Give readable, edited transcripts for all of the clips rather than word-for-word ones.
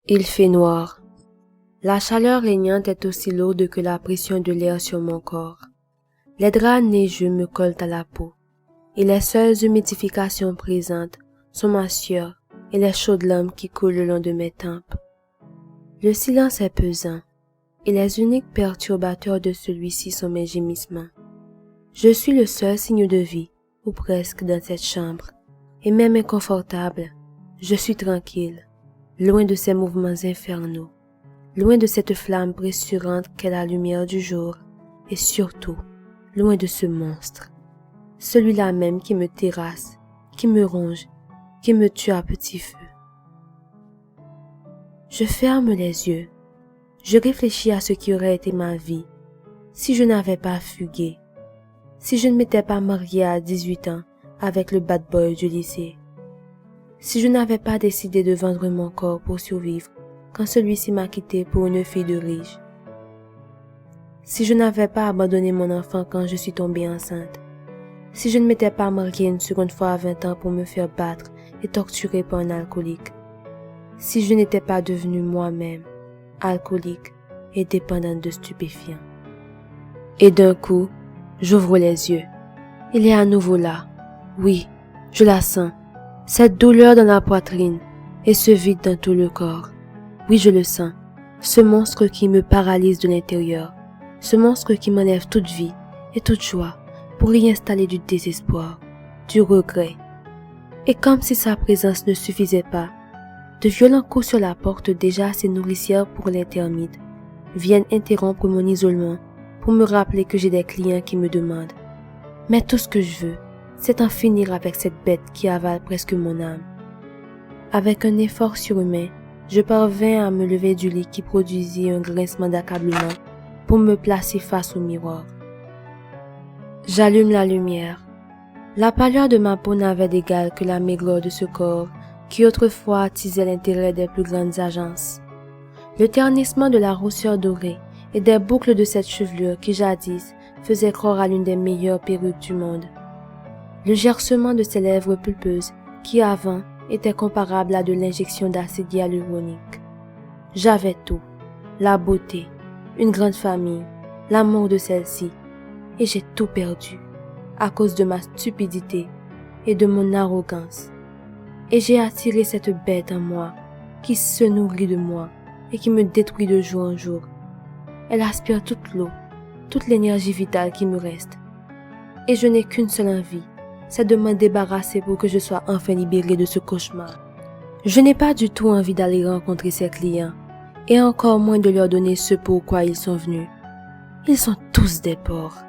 Il fait noir. La chaleur régnante est aussi lourde que la pression de l'air sur mon corps. Les draps neigeux me collent à la peau, et les seules humidifications présentes sont ma sueur et les chaudes larmes qui coulent le long de mes tempes. Le silence est pesant, et les uniques perturbateurs de celui-ci sont mes gémissements. Je suis le seul signe de vie, ou presque, dans cette chambre, et même inconfortable, je suis tranquille, loin de ces mouvements infernaux, loin de cette flamme pressurante qu'est la lumière du jour, et surtout, loin de ce monstre, celui-là même qui me terrasse, qui me ronge, qui me tue à petit feu. Je ferme les yeux, je réfléchis à ce qui aurait été ma vie, si je n'avais pas fugué, si je ne m'étais pas mariée à 18 ans avec le bad boy du lycée, si je n'avais pas décidé de vendre mon corps pour survivre quand celui-ci m'a quitté pour une fille de riche, si je n'avais pas abandonné mon enfant quand je suis tombée enceinte, si je ne m'étais pas mariée une seconde fois à 20 ans pour me faire battre et torturer par un alcoolique, si je n'étais pas devenue moi-même alcoolique et dépendante de stupéfiants. Et d'un coup, j'ouvre les yeux. Il est à nouveau là. Oui, je la sens. Cette douleur dans la poitrine et ce vide dans tout le corps. Oui, je le sens. Ce monstre qui me paralyse de l'intérieur. Ce monstre qui m'enlève toute vie et toute joie pour y installer du désespoir, du regret. Et comme si sa présence ne suffisait pas, de violents coups sur la porte déjà assez nourricière pour l'intermite viennent interrompre mon isolement pour me rappeler que j'ai des clients qui me demandent. Mais tout ce que je veux, c'est en finir avec cette bête qui avale presque mon âme. Avec un effort surhumain, je parvins à me lever du lit qui produisit un grincement d'accablement pour me placer face au miroir. J'allume la lumière. La pâleur de ma peau n'avait d'égal que la maigreur de ce corps qui autrefois attisait l'intérêt des plus grandes agences. Le ternissement de la rousseur dorée et des boucles de cette chevelure qui jadis faisait croire à l'une des meilleures perruques du monde. Le gercement de ses lèvres pulpeuses qui avant étaient comparables à de l'injection d'acide hyaluronique. J'avais tout, la beauté, une grande famille, l'amour de celle-ci, et j'ai tout perdu à cause de ma stupidité et de mon arrogance. Et j'ai attiré cette bête en moi qui se nourrit de moi et qui me détruit de jour en jour. Elle aspire toute l'eau, toute l'énergie vitale qui me reste. Et je n'ai qu'une seule envie, c'est de m'en débarrasser pour que je sois enfin libérée de ce cauchemar. Je n'ai pas du tout envie d'aller rencontrer ses clients, et encore moins de leur donner ce pourquoi ils sont venus. Ils sont tous des porcs.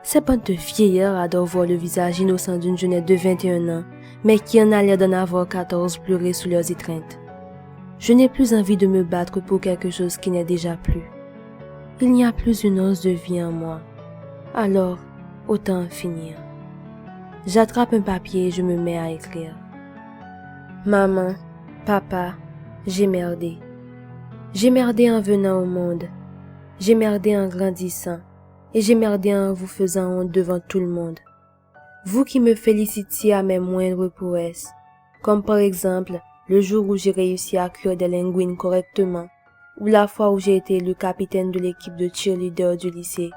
Ces bandes de vieillards adorent voir le visage innocent d'une jeunette de 21 ans, mais qui en a l'air d'en avoir 14 pleurer sous leurs étreintes. Je n'ai plus envie de me battre pour quelque chose qui n'est déjà plus. Il n'y a plus une once de vie en moi. Alors, autant en finir. J'attrape un papier et je me mets à écrire. Maman, papa, j'ai merdé. J'ai merdé en venant au monde. J'ai merdé en grandissant. Et j'ai merdé en vous faisant honte devant tout le monde. Vous qui me félicitiez à mes moindres prouesses, comme par exemple le jour où j'ai réussi à cuire des linguines correctement, ou la fois où j'ai été le capitaine de l'équipe de cheerleader du lycée.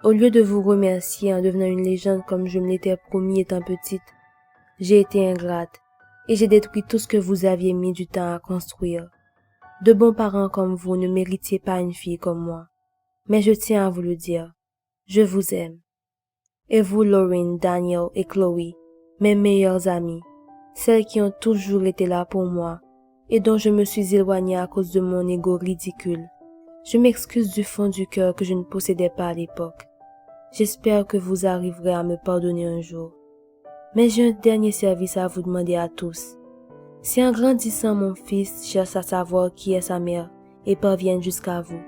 Au lieu de vous remercier en devenant une légende comme je me l'étais promis étant petite, j'ai été ingrate et j'ai détruit tout ce que vous aviez mis du temps à construire. De bons parents comme vous ne méritiez pas une fille comme moi, mais je tiens à vous le dire, je vous aime. Et vous, Lauren, Daniel et Chloé, mes meilleures amies, celles qui ont toujours été là pour moi et dont je me suis éloignée à cause de mon ego ridicule. Je m'excuse du fond du cœur que je ne possédais pas à l'époque. J'espère que vous arriverez à me pardonner un jour. Mais j'ai un dernier service à vous demander à tous. Si en grandissant mon fils cherche à savoir qui est sa mère et parvient jusqu'à vous,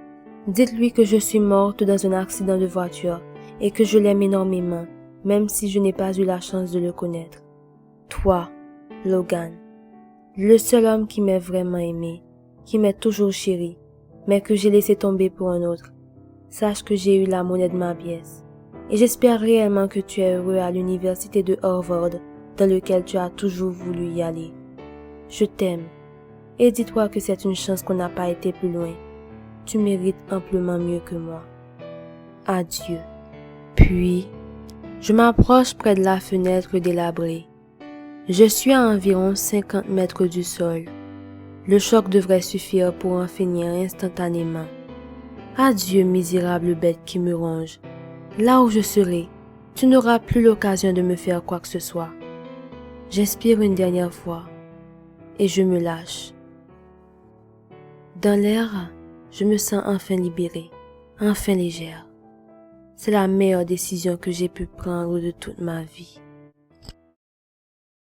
dites-lui que je suis morte dans un accident de voiture et que je l'aime énormément, même si je n'ai pas eu la chance de le connaître. Toi, Logan, le seul homme qui m'ait vraiment aimé, qui m'ait toujours chéri, mais que j'ai laissé tomber pour un autre. Sache que j'ai eu la monnaie de ma pièce. Et j'espère réellement que tu es heureux à l'université de Harvard, dans lequel tu as toujours voulu y aller. Je t'aime. et dis-toi que c'est une chance qu'on n'a pas été plus loin. Tu mérites amplement mieux que moi. Adieu. Puis, je m'approche près de la fenêtre délabrée. Je suis à environ 50 mètres du sol. Le choc devrait suffire pour en finir instantanément. Adieu, misérable bête qui me ronge. Là où je serai, tu n'auras plus l'occasion de me faire quoi que ce soit. J'inspire une dernière fois et je me lâche. Dans l'air, je me sens enfin libérée, enfin légère. C'est la meilleure décision que j'ai pu prendre de toute ma vie.